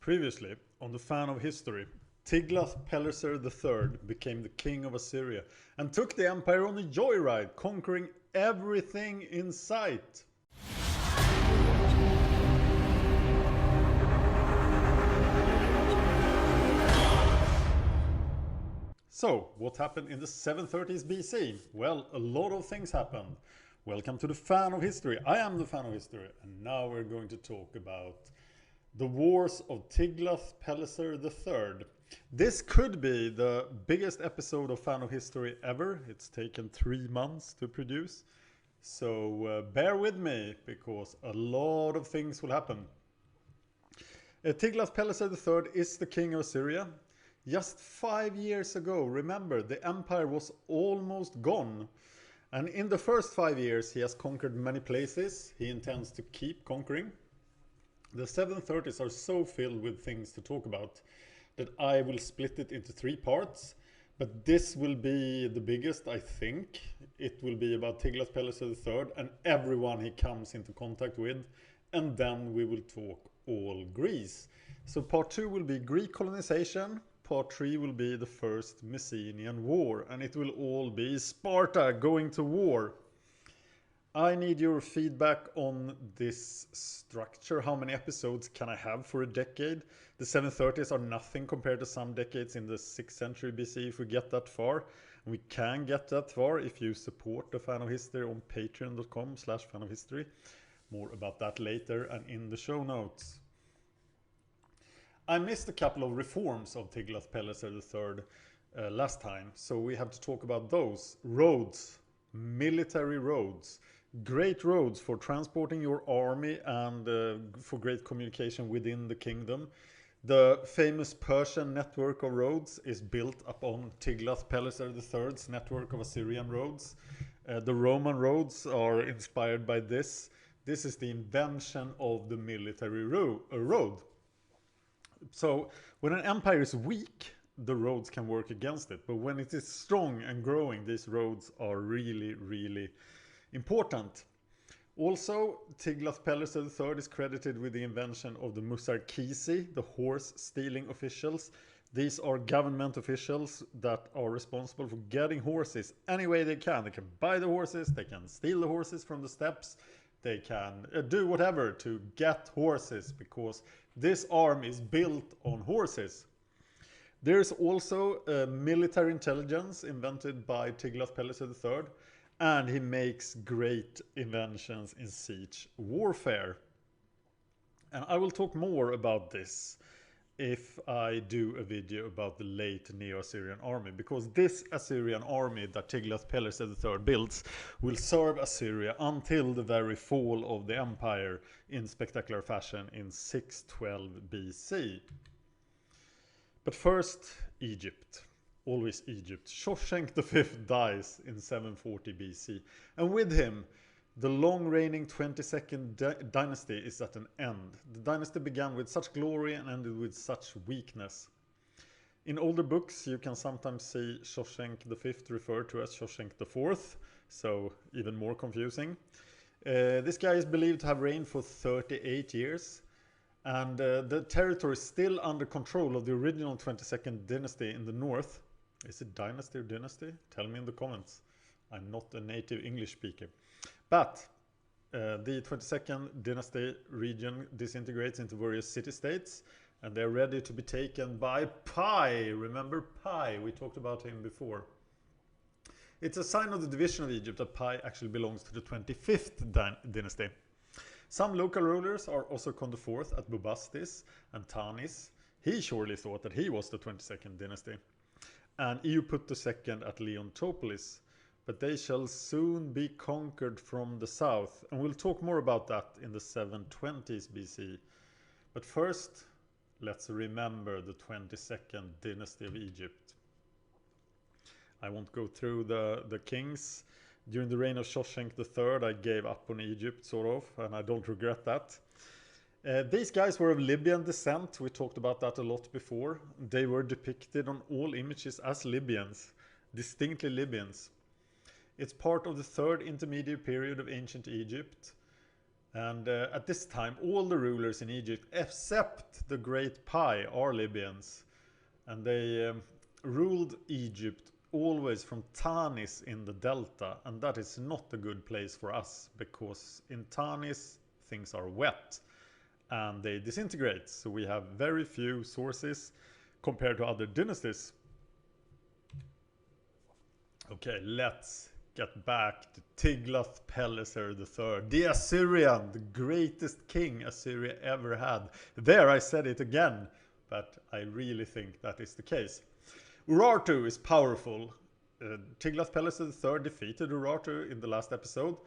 Previously, on the Fan of History, Tiglath-pileser III became the king of Assyria and took the empire on a joyride, conquering everything in sight. So, what happened in the 730s BC? Well, a lot of things happened. Welcome to the Fan of History. I am the Fan of History, and now we're going to talk about the Wars of Tiglath-pileser III. This could be the biggest episode of Fan of History ever. It's taken 3 months to produce. So bear with me, because a lot of things will happen. Tiglath-pileser III is the king of Assyria. Just 5 years ago, remember, the empire was almost gone. And in the first 5 years, he has conquered many places. He intends to keep conquering. The 730s are so filled with things to talk about that I will split it into 3 parts. But this will be the biggest, I think. It will be about Tiglath-pileser III and everyone he comes into contact with. And then we will talk all Greece. So part 2 will be Greek colonization. Part 3 will be the first Messenian war. And it will all be Sparta going to war. I need your feedback on this structure. How many episodes can I have for a decade? The 730s are nothing compared to some decades in the 6th century BC if we get that far. We can get that far if you support the Fan of History on patreon.com/fanofhistory. More about that later and in the show notes. I missed a couple of reforms of Tiglath-pileser III last time, so we have to talk about those. Roads, military roads. Great roads for transporting your army and for great communication within the kingdom. The famous Persian network of roads is built upon Tiglath-pileser III's network of Assyrian roads. The Roman roads are inspired by this. This is the invention of the military road. So when an empire is weak, the roads can work against it. But when it is strong and growing, these roads are really, really important. Also, Tiglath-pileser III is credited with the invention of the Musarkisi, the horse-stealing officials. These are government officials that are responsible for getting horses any way they can. They can buy the horses, they can steal the horses from the steppes, they can do whatever to get horses, because this army is built on horses. There is also military intelligence invented by Tiglath-pileser III. And he makes great inventions in siege warfare. And I will talk more about this if I do a video about the late Neo-Assyrian army. Because this Assyrian army that Tiglath-pileser III builds will serve Assyria until the very fall of the empire in spectacular fashion in 612 BC. But first, Egypt. Always Egypt. Shoshenq V dies in 740 BC. And with him, the long-reigning 22nd dynasty is at an end. The dynasty began with such glory and ended with such weakness. In older books, you can sometimes see Shoshenq V referred to as Shoshenq IV, so even more confusing. This guy is believed to have reigned for 38 years. And the territory is still under control of the original 22nd dynasty in the north. Is it dynasty or dynasty? Tell me in the comments. I'm not a native English speaker. But the 22nd dynasty region disintegrates into various city-states. And they're ready to be taken by Pi. Remember Pi? We talked about him before. It's a sign of the division of Egypt that Pi actually belongs to the 25th dynasty. Some local rulers are Osirkon IV at Bubastis and Tanis. He surely thought that he was the 22nd dynasty. And Euput II at Leontopolis. But they shall soon be conquered from the south. And we'll talk more about that in the 720s BC. But first, let's remember the 22nd dynasty of Egypt. I won't go through the kings. During the reign of Shoshenq III, I gave up on Egypt, sort of, and I don't regret that. These guys were of Libyan descent. We talked about that a lot before. They were depicted on all images as Libyans, distinctly Libyans. It's part of the 3rd intermediate period of ancient Egypt. And at this time, all the rulers in Egypt, except the Great Pi, are Libyans. And they ruled Egypt always from Tanis in the delta. And that is not a good place for us, because in Tanis, things are wet and they disintegrate. So we have very few sources compared to other dynasties. Okay, let's get back to Tiglath-pileser III, the Assyrian, the greatest king Assyria ever had. There, I said it again, but I really think that is the case. Urartu is powerful. Tiglath-pileser III defeated Urartu in the last episode,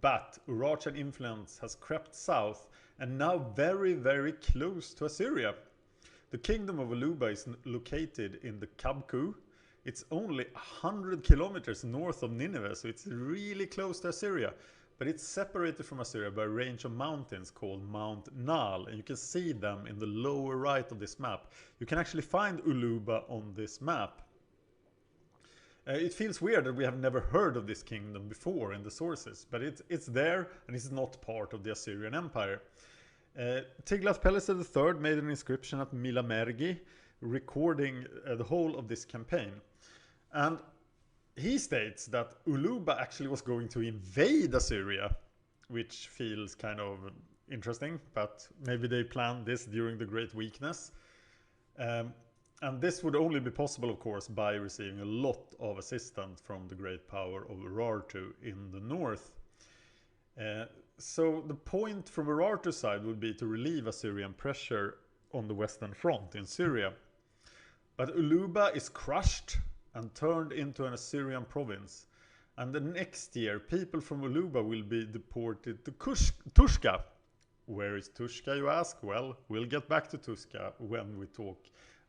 but Urartian influence has crept south and now very, very close to Assyria. The kingdom of Uluba is located in the Kabku. It's only 100 kilometers north of Nineveh, so it's really close to Assyria. But it's separated from Assyria by a range of mountains called Mount Nal, and you can see them in the lower right of this map. You can actually find Uluba on this map. It feels weird that we have never heard of this kingdom before in the sources, but it's there and it's not part of the Assyrian Empire. Tiglath-pileser III made an inscription at Milamergi, recording the whole of this campaign. And he states that Uluba actually was going to invade Assyria, which feels kind of interesting, but maybe they planned this during the Great Weakness. And this would only be possible, of course, by receiving a lot of assistance from the great power of Urartu in the north. So the point from Urartu's side would be to relieve Assyrian pressure on the western front in Syria. But Uluba is crushed and turned into an Assyrian province. And the next year, people from Uluba will be deported to Tushka. Where is Tushka, you ask? Well, we'll get back to Tushka when we talk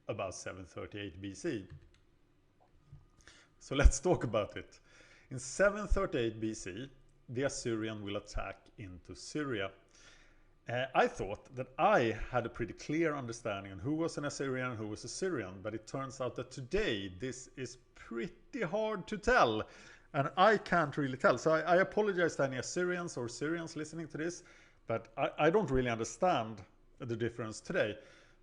about 738 BC. So let's talk about it. In 738 BC, the Assyrian will attack into Syria. I thought that I had a pretty clear understanding on who was an Assyrian and who was a Syrian, but it turns out that today this is pretty hard to tell, and I can't really tell. So I apologize to any Assyrians or Syrians listening to this, but I don't really understand the difference today.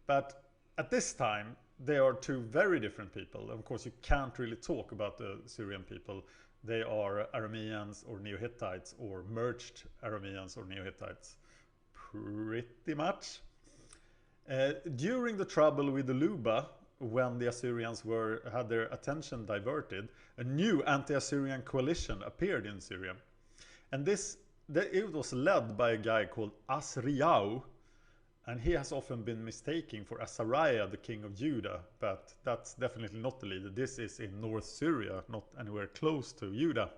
But at this time, they are two very different people. Of course, you can't really talk about the Syrian people. They are Arameans or Neo-Hittites, or merged Arameans or Neo-Hittites. Pretty much. During the trouble with Uluba, when the Assyrians had their attention diverted, a new anti-Assyrian coalition appeared in Syria. And it was led by a guy called Asriau, and he has often been mistaken for Azariah, the king of Judah, but that's definitely not the leader. This is in North Syria, not anywhere close to Judah.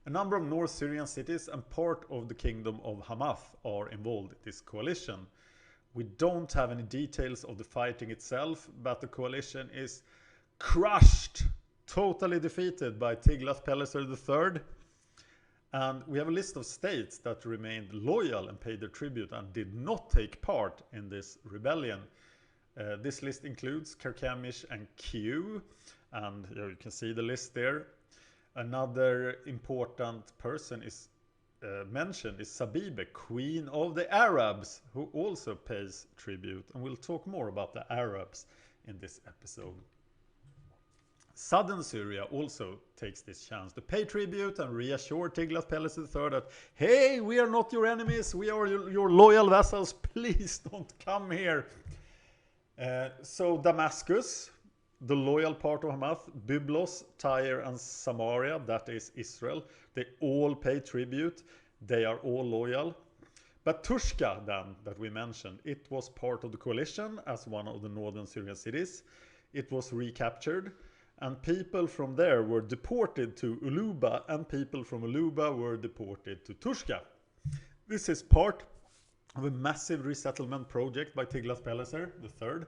A number of North Syrian cities and part of the kingdom of Hamath are involved in this coalition. We don't have any details of the fighting itself, but the coalition is crushed, totally defeated by Tiglath-pileser III. And we have a list of states that remained loyal and paid their tribute and did not take part in this rebellion. This list includes Karkemish and Q, and you can see the list there. Another important person is mentioned is Sabibe, Queen of the Arabs, who also pays tribute, and we'll talk more about the Arabs in this episode. Southern Syria also takes this chance to pay tribute and reassure Tiglath-pileser III that, hey, we are not your enemies, we are your loyal vassals, please don't come here. So Damascus, the loyal part of Hamath, Byblos, Tyre and Samaria, that is Israel, they all pay tribute, they are all loyal. But Tushka then, that we mentioned, it was part of the coalition as one of the northern Syrian cities. It was recaptured, and people from there were deported to Uluba, and people from Uluba were deported to Tushka. This is part of a massive resettlement project by Tiglath-pileser III,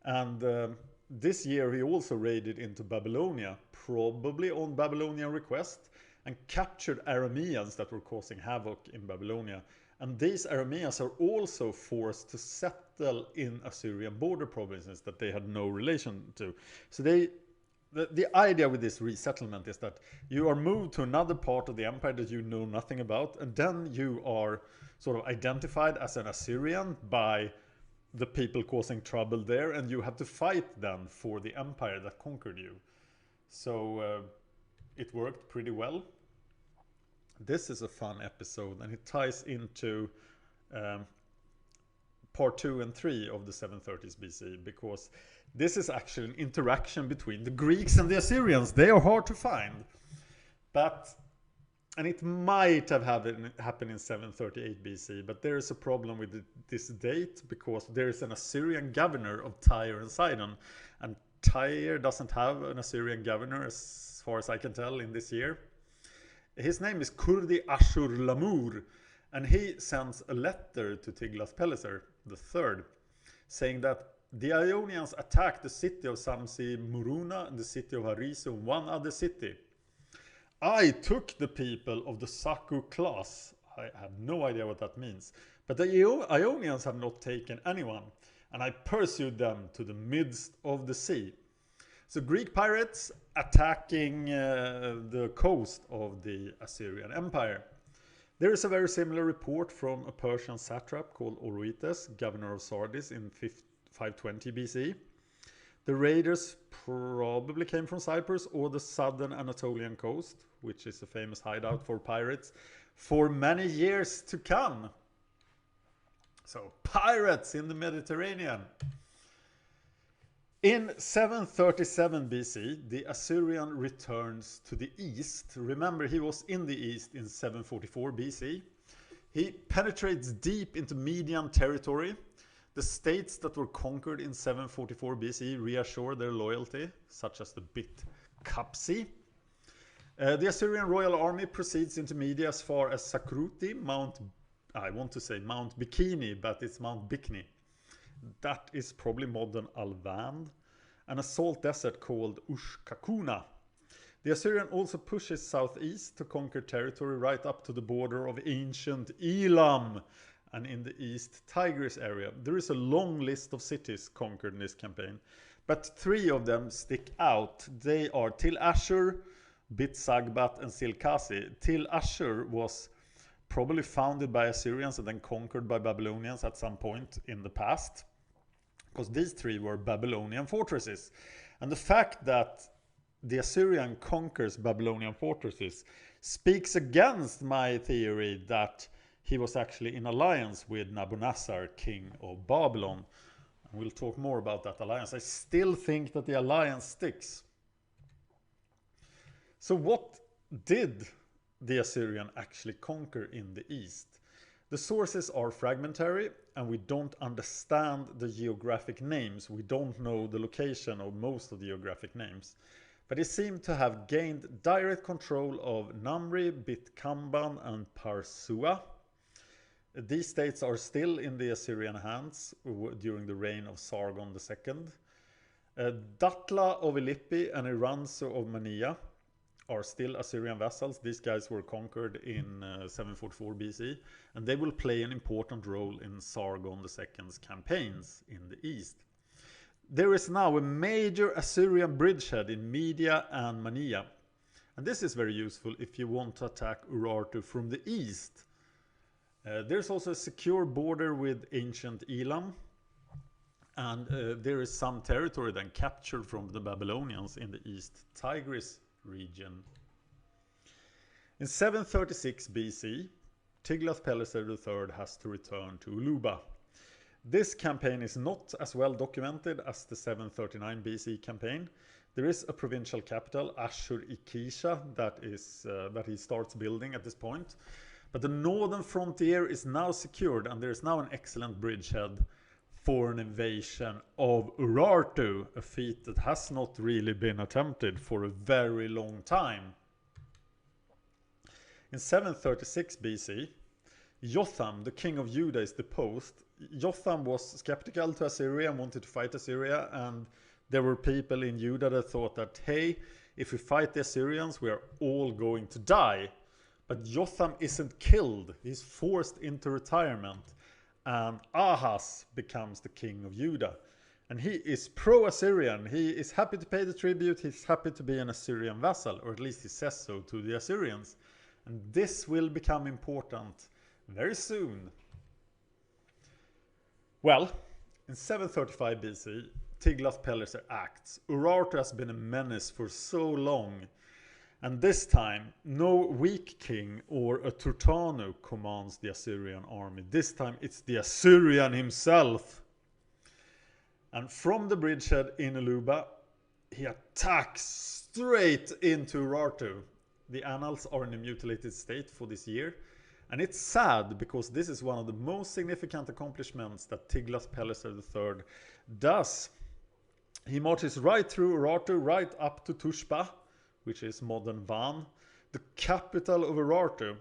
and this year he also raided into Babylonia, probably on Babylonian request, and captured Arameans that were causing havoc in Babylonia. And these Arameans are also forced to settle in Assyrian border provinces that they had no relation to. So they the idea with this resettlement is that you are moved to another part of the empire that you know nothing about, and then you are sort of identified as an Assyrian by the people causing trouble there, and you have to fight then for the empire that conquered you. So it worked pretty well. This is a fun episode, and it ties into part 2 and 3 of the 730s BC, because this is actually an interaction between the Greeks and the Assyrians. They are hard to find, and it might have happened in 738 BC, but there is a problem with this date, because there is an Assyrian governor of Tyre and Sidon, and Tyre doesn't have an Assyrian governor as far as I can tell in this year. His name is Kurdi Ashur-lamur, and he sends a letter to Tiglath-pileser III saying that the Ionians attacked the city of Samsi Muruna and the city of Harisu and one other city. I took the people of the Saku class. I have no idea what that means. But the Ionians have not taken anyone, and I pursued them to the midst of the sea. So Greek pirates attacking the coast of the Assyrian Empire. There is a very similar report from a Persian satrap called Oroetes, governor of Sardis in 520 BC. The raiders probably came from Cyprus or the southern Anatolian coast, which is a famous hideout for pirates for many years to come. So, pirates in the Mediterranean. In 737 BC, the Assyrian returns to the east. Remember, he was in the east in 744 BC. He penetrates deep into Median territory. The states that were conquered in 744 BC reassure their loyalty, such as the Bit Kapsi. The Assyrian royal army proceeds into Media as far as Sakruti, I want to say Mount Bikini, but it's Mount Bikini. That is probably modern Alvand, and a salt desert called Ushkakuna. The Assyrian also pushes southeast to conquer territory right up to the border of ancient Elam, and in the east Tigris area. There is a long list of cities conquered in this campaign, but 3 of them stick out. They are Til Ashur, Bit Sagbat, and Silkasi. Til Ashur was probably founded by Assyrians and then conquered by Babylonians at some point in the past, because these 3 were Babylonian fortresses. And the fact that the Assyrian conquers Babylonian fortresses speaks against my theory that he was actually in alliance with Nabonassar, king of Babylon. And we'll talk more about that alliance. I still think that the alliance sticks. So what did the Assyrian actually conquer in the east? The sources are fragmentary, and we don't understand the geographic names. We don't know the location of most of the geographic names. But he seemed to have gained direct control of Namri, Bit Kamban, and Parsua. These states are still in the Assyrian hands during the reign of Sargon II. Datla of Ilippi and Iranzu of Mania are still Assyrian vassals. These guys were conquered in 744 BC, and they will play an important role in Sargon II's campaigns in the east. There is now a major Assyrian bridgehead in Media and Mania, and this is very useful if you want to attack Urartu from the east. There's also a secure border with ancient Elam, and there is some territory then captured from the Babylonians in the east Tigris region. In 736 BC, Tiglath-pileser III has to return to Uluba. This campaign is not as well documented as the 739 BC campaign. There is a provincial capital, Ashur-ikisha, that he starts building at this point. But the northern frontier is now secured, and there is now an excellent bridgehead for an invasion of Urartu, a feat that has not really been attempted for a very long time. In 736 BC, Jotham, the king of Judah, is deposed. Jotham was skeptical to Assyria and wanted to fight Assyria, and there were people in Judah that thought that, hey, if we fight the Assyrians, we are all going to die. But Jotham isn't killed, he's forced into retirement, and Ahaz becomes the king of Judah. And he is pro-Assyrian. He is happy to pay the tribute. He's happy to be an Assyrian vassal, or at least he says so to the Assyrians. And this will become important very soon. Well, in 735 BC, Tiglath-pileser acts. Urartu has been a menace for so long. And this time, no weak king or a Turtanu commands the Assyrian army. This time it's the Assyrian himself. And from the bridgehead in Aluba, he attacks straight into Urartu. The annals are in a mutilated state for this year. And it's sad because this is one of the most significant accomplishments that Tiglath-pileser III does. He marches right through Urartu, right up to Tushpa, which is modern Van, the capital of Urartu.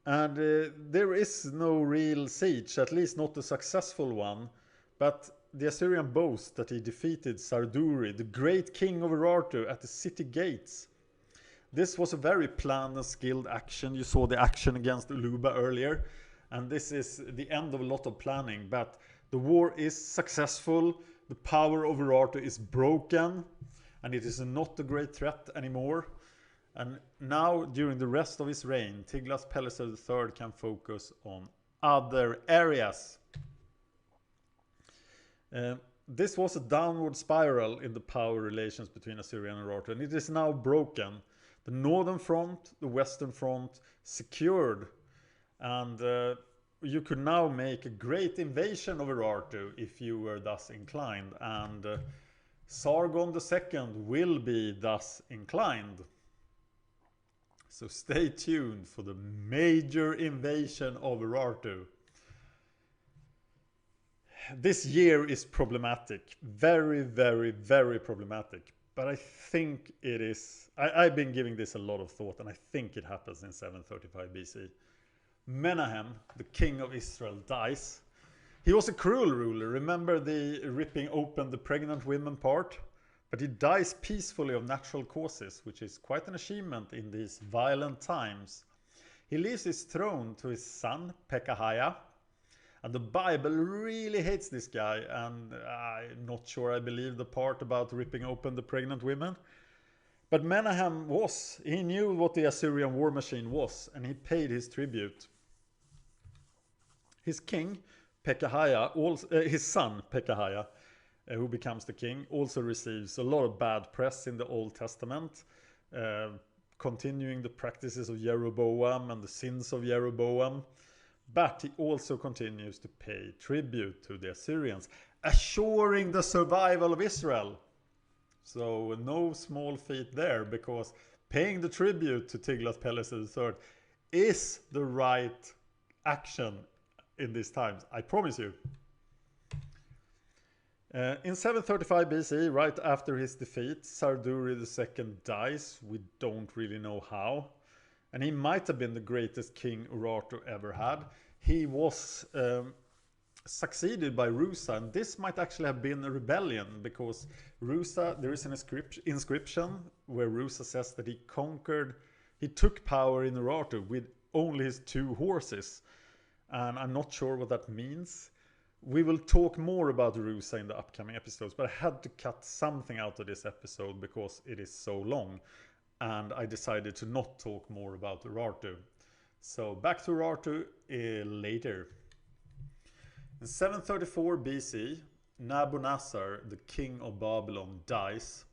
And there is no real siege, at least not a successful one. But the Assyrian boast that he defeated Sarduri, the great king of Urartu, at the city gates. This was a very planned and skilled action. You saw the action against Aluba earlier. And this is the end of a lot of planning. But the war is successful. The power of Urartu is broken. And it is not a great threat anymore. And now, during the rest of his reign, Tiglath-pileser III can focus on other areas. This was a downward spiral in the power relations between Assyria and Urartu, and it is now broken. The northern front, the western front, secured, and you could now make a great invasion of Urartu if you were thus inclined, and Sargon II will be thus inclined. So stay tuned for the major invasion of Urartu. This year is problematic. Very, very, very problematic. But I think it is... I've been giving this a lot of thought, and I think it happens in 735 BC. Menahem, the king of Israel, dies. He was a cruel ruler. Remember the ripping open the pregnant women part? But he dies peacefully of natural causes, which is quite an achievement in these violent times. He leaves his throne to his son, Pekahiah. And the Bible really hates this guy, and I'm not sure I believe the part about ripping open the pregnant women. But Menahem he knew what the Assyrian war machine was, and he paid his tribute. His king, Pekahiah, his son, Pekahiah, who becomes the king, also receives a lot of bad press in the Old Testament, continuing the practices of Jeroboam and the sins of Jeroboam. But he also continues to pay tribute to the Assyrians, assuring the survival of Israel. So no small feat there, because paying the tribute to Tiglath-pileser III is the right action in these times, I promise you. In 735 BC, right after his defeat, Sarduri II dies. We don't really know how. And he might have been the greatest king Urartu ever had. He was succeeded by Rusa, and this might actually have been a rebellion, because Rusa, there is an inscription where Rusa says that he took power in Urartu with only his 2 horses. And I'm not sure what that means. We will talk more about Rusa in the upcoming episodes, but I had to cut something out of this episode because it is so long. And I decided to not talk more about Urartu. So back to Urartu later. In 734 BC, Nabonassar, the king of Babylon, dies.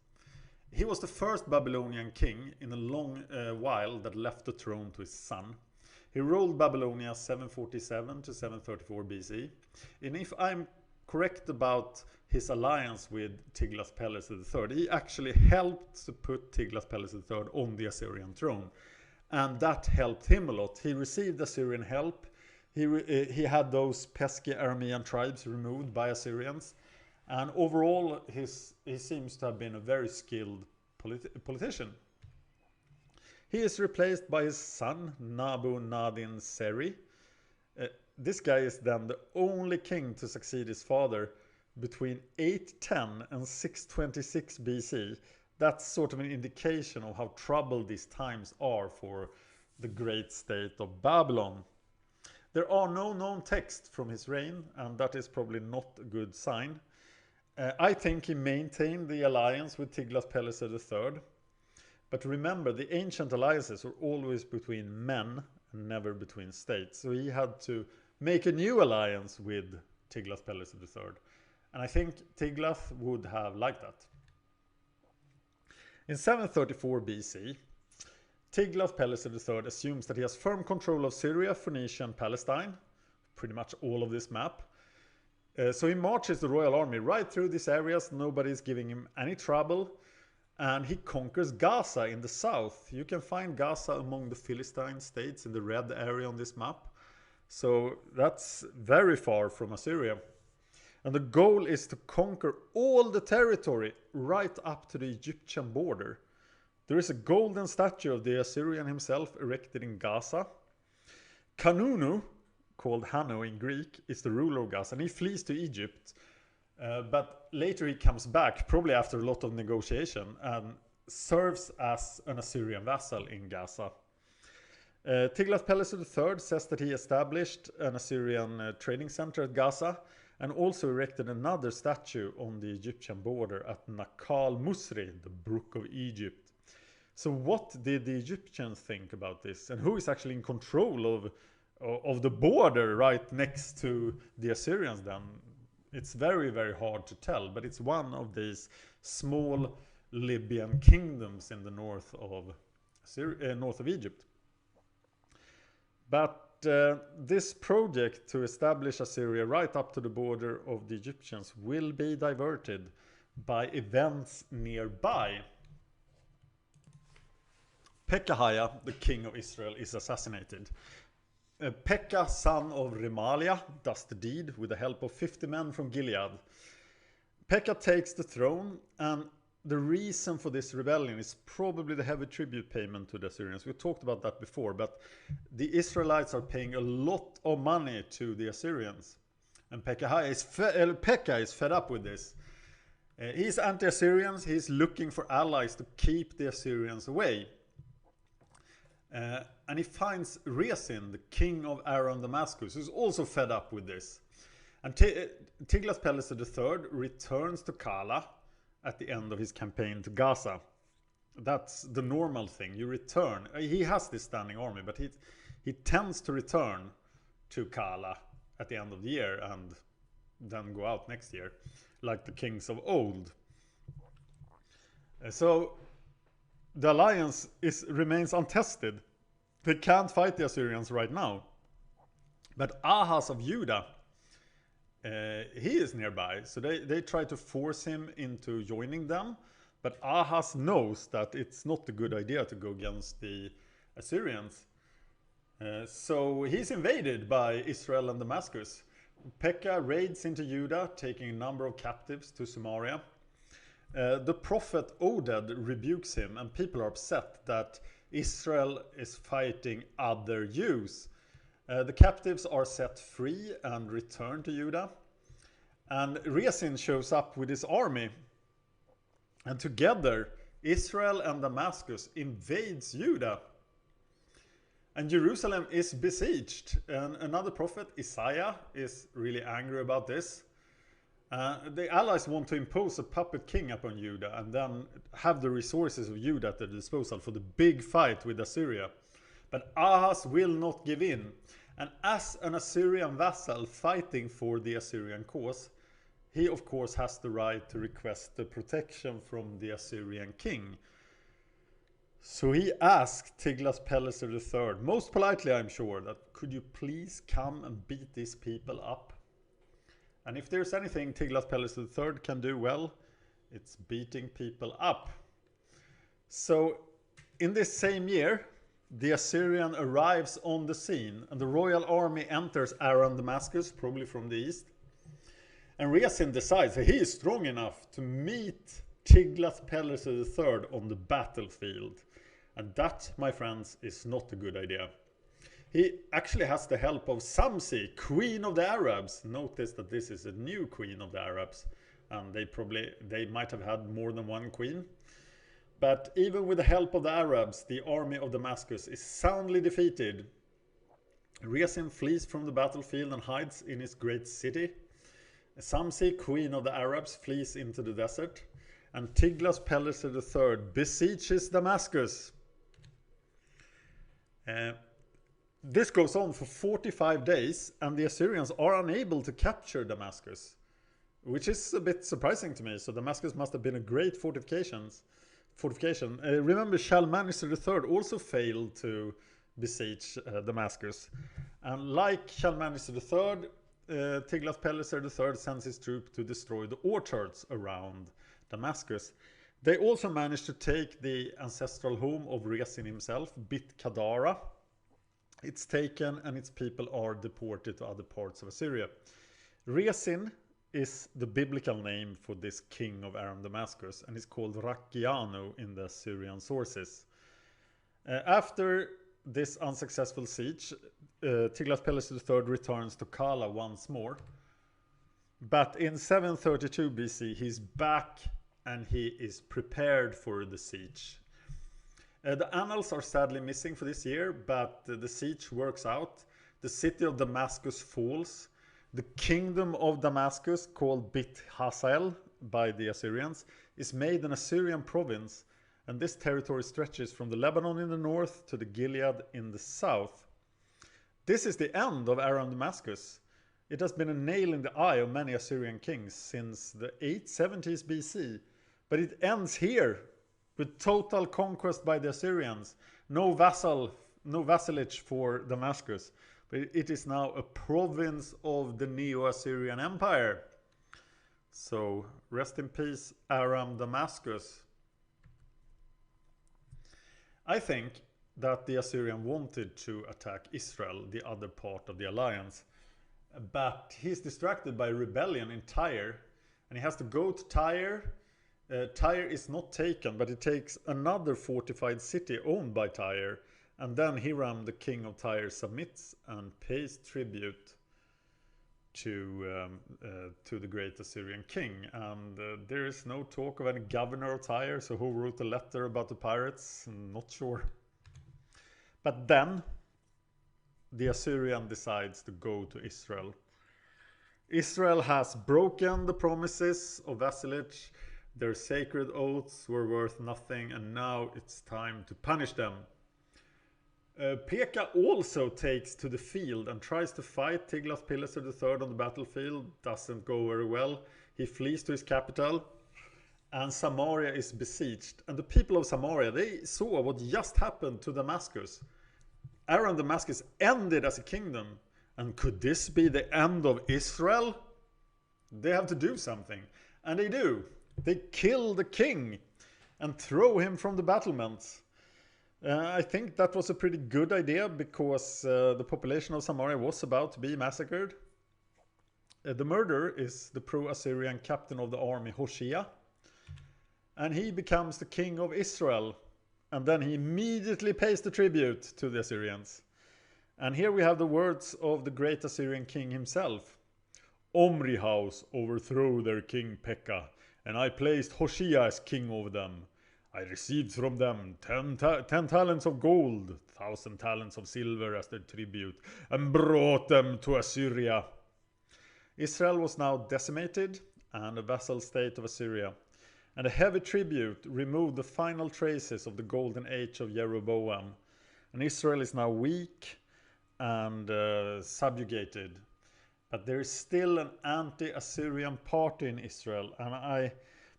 He was the first Babylonian king in a long while that left the throne to his son. He ruled Babylonia 747 to 734 BC. And if I'm correct about his alliance with Tiglath-pileser III, he actually helped to put Tiglath-pileser III on the Assyrian throne. And that helped him a lot. He received Assyrian help. He had those pesky Aramean tribes removed by Assyrians. And overall, he seems to have been a very skilled politician. He is replaced by his son, Nabu-nadiner. This guy is then the only king to succeed his father between 810 and 626 BC. That's sort of an indication of how troubled these times are for the great state of Babylon. There are no known texts from his reign, and that is probably not a good sign. I think he maintained the alliance with Tiglath-pileser III. But remember, the ancient alliances were always between men and never between states. So he had to make a new alliance with Tiglath-pileser III. And I think Tiglath would have liked that. In 734 BC, Tiglath-pileser III assumes that he has firm control of Syria, Phoenicia and Palestine, pretty much all of this map. So he marches the royal army right through these areas, nobody's giving him any trouble, and he conquers Gaza in the south. You can find Gaza among the Philistine states in the red area on this map. So that's very far from Assyria. And the goal is to conquer all the territory right up to the Egyptian border. There is a golden statue of the Assyrian himself erected in Gaza. Kanunu, called Hanno in Greek, is the ruler of Gaza, and he flees to Egypt. But later he comes back, probably after a lot of negotiation, and serves as an Assyrian vassal in Gaza. Tiglath-pileser III says that he established an Assyrian trading center at Gaza and also erected another statue on the Egyptian border at Nakal Musri, the Brook of Egypt. So what did the Egyptians think about this? And who is actually in control of the border right next to the Assyrians then? It's very, very hard to tell, but it's one of these small Libyan kingdoms in the north of Egypt. But this project to establish Assyria right up to the border of the Egyptians will be diverted by events nearby. Pekahiah, the king of Israel, is assassinated. Pekah, son of Remaliah, does the deed with the help of 50 men from Gilead. Pekah takes the throne, and the reason for this rebellion is probably the heavy tribute payment to the Assyrians. We talked about that before, but the Israelites are paying a lot of money to the Assyrians. And Pekah is fed up with this. He's anti-Assyrians, he's looking for allies to keep the Assyrians away. And he finds Rezin, the king of Aram Damascus, who's also fed up with this. And Tiglath-pileser III returns to Calah at the end of his campaign to Gaza. That's the normal thing. You return. He has this standing army, but he tends to return to Calah at the end of the year and then go out next year, like the kings of old. So the alliance remains untested. They can't fight the Assyrians right now. But Ahaz of Judah, he is nearby. So they try to force him into joining them. But Ahaz knows that it's not a good idea to go against the Assyrians. So he's invaded by Israel and Damascus. Pekah raids into Judah, taking a number of captives to Samaria. The prophet Oded rebukes him, and people are upset that Israel is fighting other Jews. The captives are set free and return to Judah. And Rezin shows up with his army. And together, Israel and Damascus invades Judah. And Jerusalem is besieged. And another prophet, Isaiah, is really angry about this. The allies want to impose a puppet king upon Judah and then have the resources of Judah at their disposal for the big fight with Assyria. But Ahaz will not give in. And as an Assyrian vassal fighting for the Assyrian cause, he of course has the right to request the protection from the Assyrian king. So he asked Tiglath-pileser III, most politely I'm sure, that could you please come and beat these people up? And if there's anything Tiglath-pileser III can do well, it's beating people up. So in this same year, the Assyrian arrives on the scene and the royal army enters Aram Damascus, probably from the east. And Rezin decides that he is strong enough to meet Tiglath-pileser III on the battlefield. And that, my friends, is not a good idea. He actually has the help of Samsi, queen of the Arabs. Notice that this is a new queen of the Arabs. And they might have had more than one queen. But even with the help of the Arabs, the army of Damascus is soundly defeated. Rezin flees from the battlefield and hides in his great city. Samsi, queen of the Arabs, flees into the desert, and Tiglath-pileser III besieges Damascus. This goes on for 45 days, and the Assyrians are unable to capture Damascus, which is a bit surprising to me. So Damascus must have been a great fortification. Remember, Shalmaneser III also failed to besiege Damascus. And like Shalmaneser III, Tiglath-pileser III sends his troops to destroy the orchards around Damascus. They also managed to take the ancestral home of Rezin himself, Bit Kadara. It's taken and its people are deported to other parts of Assyria. Rezin is the biblical name for this king of Aram Damascus, and is called Rakianu in the Assyrian sources. After this unsuccessful siege, Tiglath-pileser III returns to Calah once more. But in 732 BC, he's back and he is prepared for the siege. The annals are sadly missing for this year, but the siege works out. The city of Damascus falls. The kingdom of Damascus, called Bit Hazael by the Assyrians, is made an Assyrian province, and this territory stretches from the Lebanon in the north to the Gilead in the south. This is the end of Aram Damascus. It has been a nail in the eye of many Assyrian kings since the 870s BC, but it ends here, with total conquest by the Assyrians. No vassalage for Damascus, but it is now a province of the Neo-Assyrian Empire. So rest in peace, Aram Damascus. I think that the Assyrian wanted to attack Israel, the other part of the alliance, but he's distracted by rebellion in Tyre, and he has to go to Tyre. Tyre is not taken, but it takes another fortified city owned by Tyre, and then Hiram, the king of Tyre, submits and pays tribute to the great Assyrian king. And there is no talk of any governor of Tyre, so who wrote a letter about the pirates? Not sure. But then the Assyrian decides to go to Israel. Israel has broken the promises of vassalage. Their sacred oaths were worth nothing, and now it's time to punish them. Pekah also takes to the field and tries to fight Tiglath-pileser III on the battlefield. Doesn't go very well. He flees to his capital, and Samaria is besieged. And the people of Samaria, they saw what just happened to Damascus. Aram Damascus ended as a kingdom, and could this be the end of Israel? They have to do something, and they do. They kill the king and throw him from the battlements. I think that was a pretty good idea, because the population of Samaria was about to be massacred. The murderer is the pro-Assyrian captain of the army, Hoshea, and he becomes the king of Israel, and then he immediately pays the tribute to the Assyrians. And here we have the words of the great Assyrian king himself. Omri house overthrew their king Pekah, and I placed Hoshea as king over them. I received from them 10 talents of gold, 1,000 talents of silver as their tribute, and brought them to Assyria. Israel was now decimated and a vassal state of Assyria, and a heavy tribute removed the final traces of the golden age of Jeroboam. And Israel is now weak and subjugated. But there is still an anti-Assyrian party in Israel, and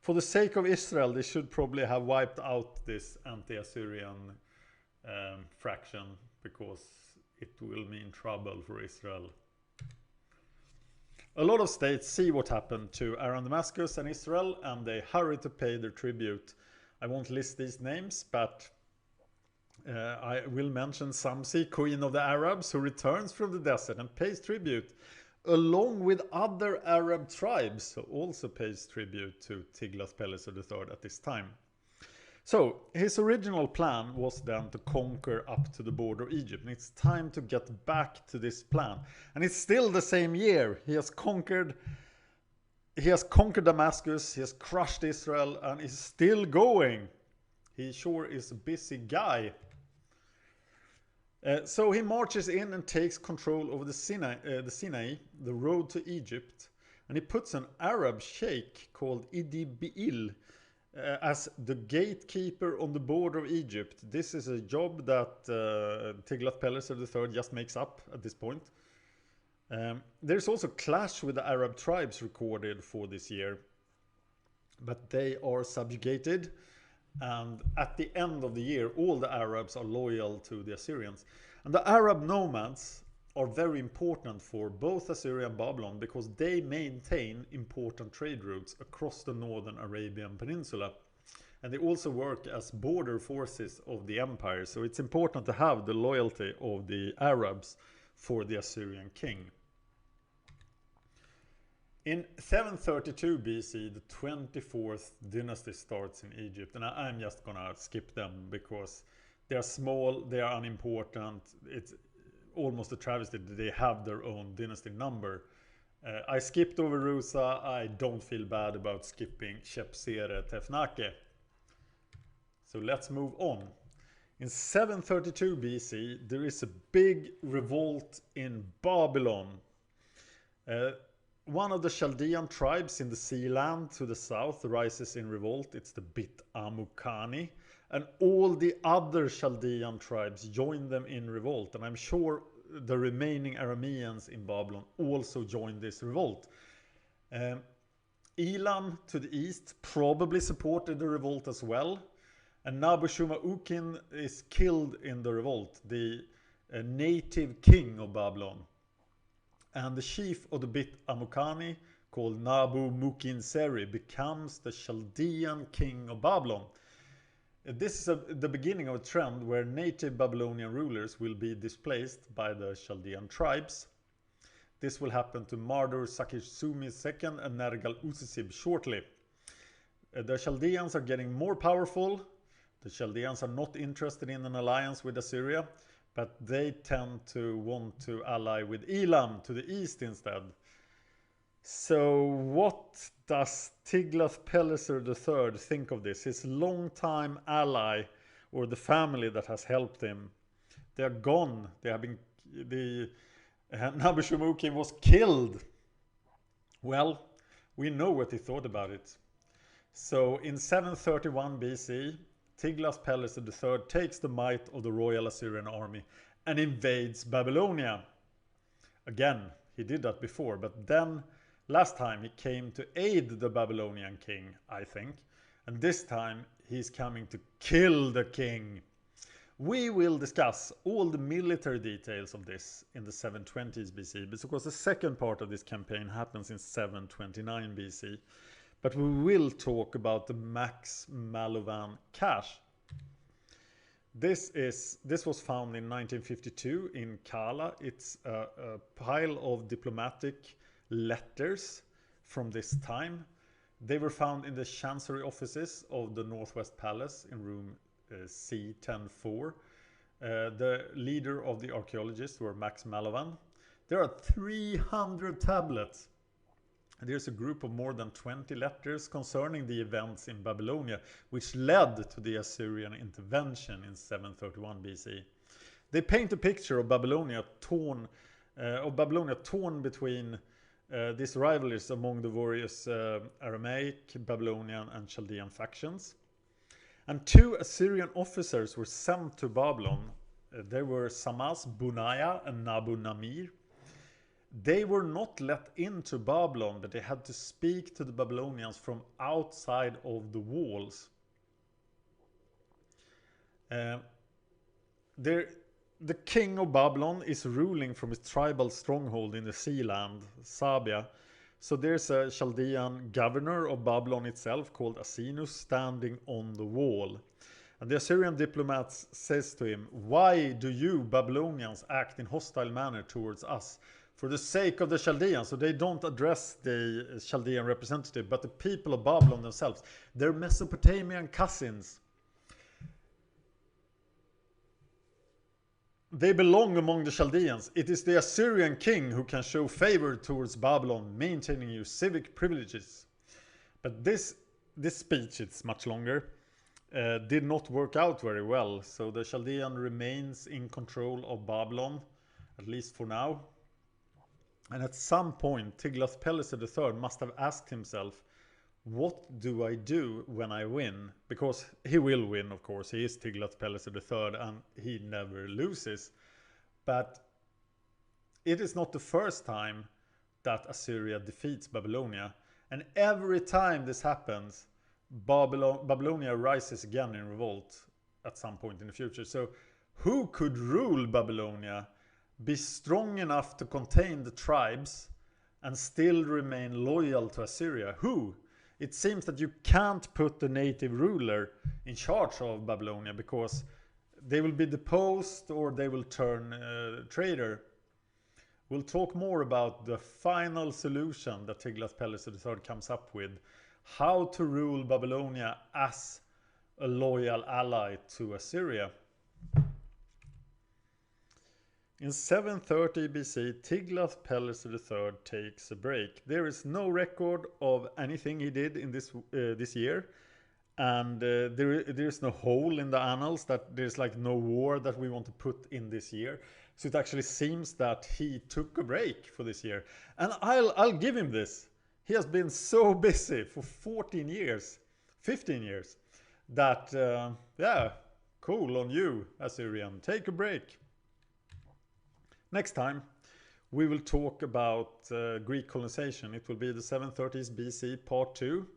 for the sake of Israel, they should probably have wiped out this anti-Assyrian fraction, because it will mean trouble for Israel. A lot of states see what happened to Aram Damascus and Israel, and they hurry to pay their tribute. I won't list these names, but I will mention Samsi, queen of the Arabs, who returns from the desert and pays tribute, along with other Arab tribes, who also pays tribute to Tiglath-pileser III at this time. So his original plan was then to conquer up to the border of Egypt, and it's time to get back to this plan. And it's still the same year. He has conquered Damascus, he has crushed Israel, and is still going. He sure is a busy guy. So he marches in and takes control over the Sinai, the road to Egypt. And he puts an Arab sheikh called Idi as the gatekeeper on the border of Egypt. This is a job that Tiglath-pileser III just makes up at this point. There's also clash with the Arab tribes recorded for this year, but they are subjugated, and at the end of the year all the Arabs are loyal to the Assyrians. And the Arab nomads are very important for both Assyria and Babylon because they maintain important trade routes across the northern Arabian Peninsula, and they also work as border forces of the empire. So it's important to have the loyalty of the Arabs for the Assyrian king. In 732 BC, the 24th dynasty starts in Egypt, and I'm just gonna skip them because they are small, they are unimportant. It's almost a travesty that they have their own dynasty number. I skipped over Rusa. I don't feel bad about skipping Shepsere Tefnake. So let's move on. In 732 BC, there is a big revolt in Babylon. One of the Chaldean tribes in the sea land to the south rises in revolt. It's the Bit Amukani. And all the other Chaldean tribes join them in revolt. And I'm sure the remaining Arameans in Babylon also join this revolt. Elam to the east probably supported the revolt as well. And Nabu-nadiner is killed in the revolt, the native king of Babylon. And the chief of the Bit Amukani, called Nabu-nadiner, becomes the Chaldean king of Babylon. This is the beginning of a trend where native Babylonian rulers will be displaced by the Chaldean tribes. This will happen to Marduk-Sakishsumi II and Nergal-Ussisib shortly. The Chaldeans are getting more powerful. The Chaldeans are not interested in an alliance with Assyria, but they tend to want to ally with Elam to the east instead. So what does Tiglath-pileser III think of this? His longtime ally, or the family that has helped him, they are gone. They have been, Nabu-nadiner was killed. Well, we know what he thought about it. So in 731 BC, Tiglath-pileser III takes the might of the royal Assyrian army and invades Babylonia. Again, he did that before, but then last time he came to aid the Babylonian king, I think. And this time he's coming to kill the king. We will discuss all the military details of this in the 720s BC, because the second part of this campaign happens in 729 BC. But we will talk about the Max Mallowan cache. This was found in 1952 in Calah. It's a pile of diplomatic letters from this time. They were found in the chancery offices of the Northwest Palace in room C10-4. The leader of the archaeologists were Max Mallowan. There are 300 tablets. There's a group of more than 20 letters concerning the events in Babylonia, which led to the Assyrian intervention in 731 BC. They paint a picture of Babylonia torn between these rivalries among the various Aramaic, Babylonian and Chaldean factions. And two Assyrian officers were sent to Babylon. They were Samas Bunaya and Nabu-nadiner. They were not let into Babylon, but they had to speak to the Babylonians from outside of the walls. The king of Babylon is ruling from his tribal stronghold in the sea land, Sabia. So there's a Chaldean governor of Babylon itself called Asinus standing on the wall. And the Assyrian diplomats says to him, "Why do you Babylonians act in hostile manner towards us? For the sake of the Chaldeans." So they don't address the Chaldean representative, but the people of Babylon themselves. They're Mesopotamian cousins. They belong among the Chaldeans. It is the Assyrian king who can show favor towards Babylon, maintaining your civic privileges. But this speech, it's much longer, did not work out very well. So the Chaldean remains in control of Babylon, at least for now. And at some point, Tiglath-pileser III must have asked himself, what do I do when I win? Because he will win, of course. He is Tiglath-pileser III and he never loses. But it is not the first time that Assyria defeats Babylonia. And every time this happens, Babylonia rises again in revolt at some point in the future. So who could rule Babylonia, be strong enough to contain the tribes, and still remain loyal to Assyria? Who? It seems that you can't put the native ruler in charge of Babylonia because they will be deposed or they will turn traitor. We'll talk more about the final solution that Tiglath-pileser III comes up with. How to rule Babylonia as a loyal ally to Assyria. In 730 BC, Tiglath-pileser III takes a break. There is no record of anything he did in this year. And there is no hole in the annals, that there's like no war that we want to put in this year. So it actually seems that he took a break for this year. And I'll give him this. He has been so busy for 15 years, that, yeah, cool on you, Assyrian. Take a break. Next time, we will talk about Greek colonization. It will be the 730s BC part 2.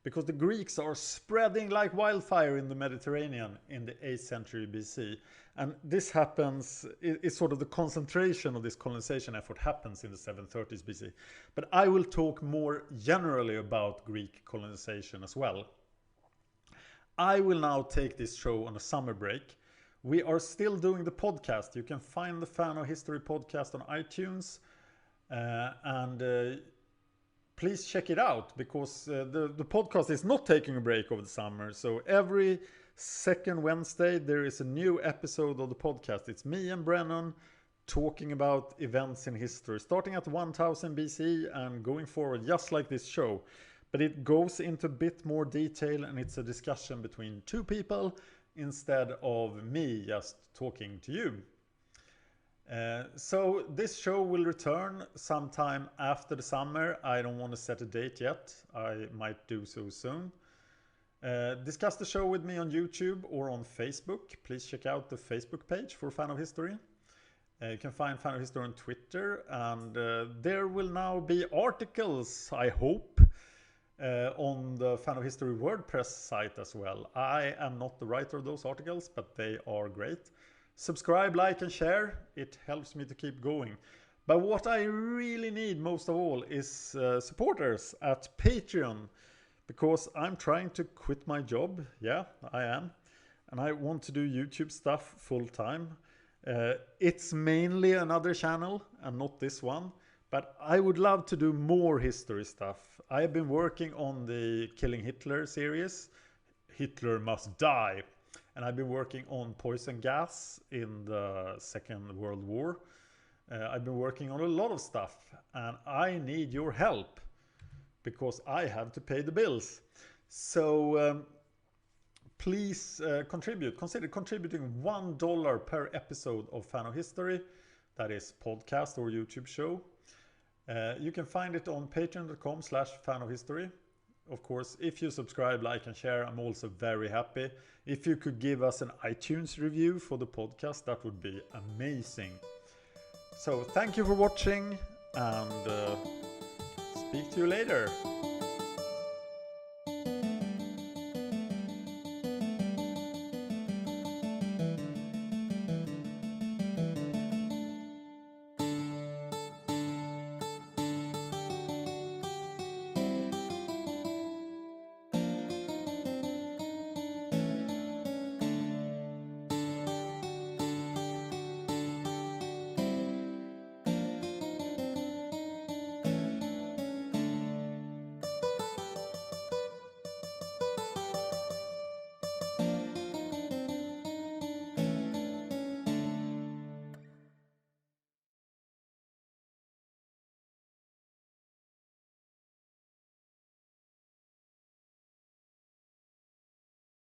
Because the Greeks are spreading like wildfire in the Mediterranean in the 8th century BC. And this happens, it's sort of the concentration of this colonization effort happens in the 730s BC. But I will talk more generally about Greek colonization as well. I will now take this show on a summer break. We are still doing the podcast. You can find the Fan of History podcast on iTunes. Please check it out, because the podcast is not taking a break over the summer. So every second Wednesday there is a new episode of the podcast. It's me and Brennon talking about events in history, starting at 1000 BC and going forward, just like this show. But it goes into a bit more detail, and it's a discussion between two people instead of me just talking to you. So this show will return sometime after the summer. I don't want to set a date yet. I might do so soon. Discuss the show with me on YouTube or on Facebook. Please check out the Facebook page for Fan of History. You can find Fan of History on Twitter, and there will now be articles, I hope, on the Fan of History WordPress site as well. I am not the writer of those articles, but they are great. Subscribe, like and share. It helps me to keep going. But what I really need most of all is supporters at Patreon, because I'm trying to quit my job. Yeah, I am. And I want to do YouTube stuff full time. It's mainly another channel and not this one. But I would love to do more history stuff. I've been working on the Killing Hitler series. Hitler Must Die. And I've been working on poison gas in the Second World War. I've been working on a lot of stuff. And I need your help, because I have to pay the bills. So please contribute. Consider contributing $1 per episode of Fan of History. That is podcast or YouTube show. You can find it on patreon.com/fanofhistory. Of course, if you subscribe, like and share, I'm also very happy. If you could give us an iTunes review for the podcast, that would be amazing. So thank you for watching, and speak to you later.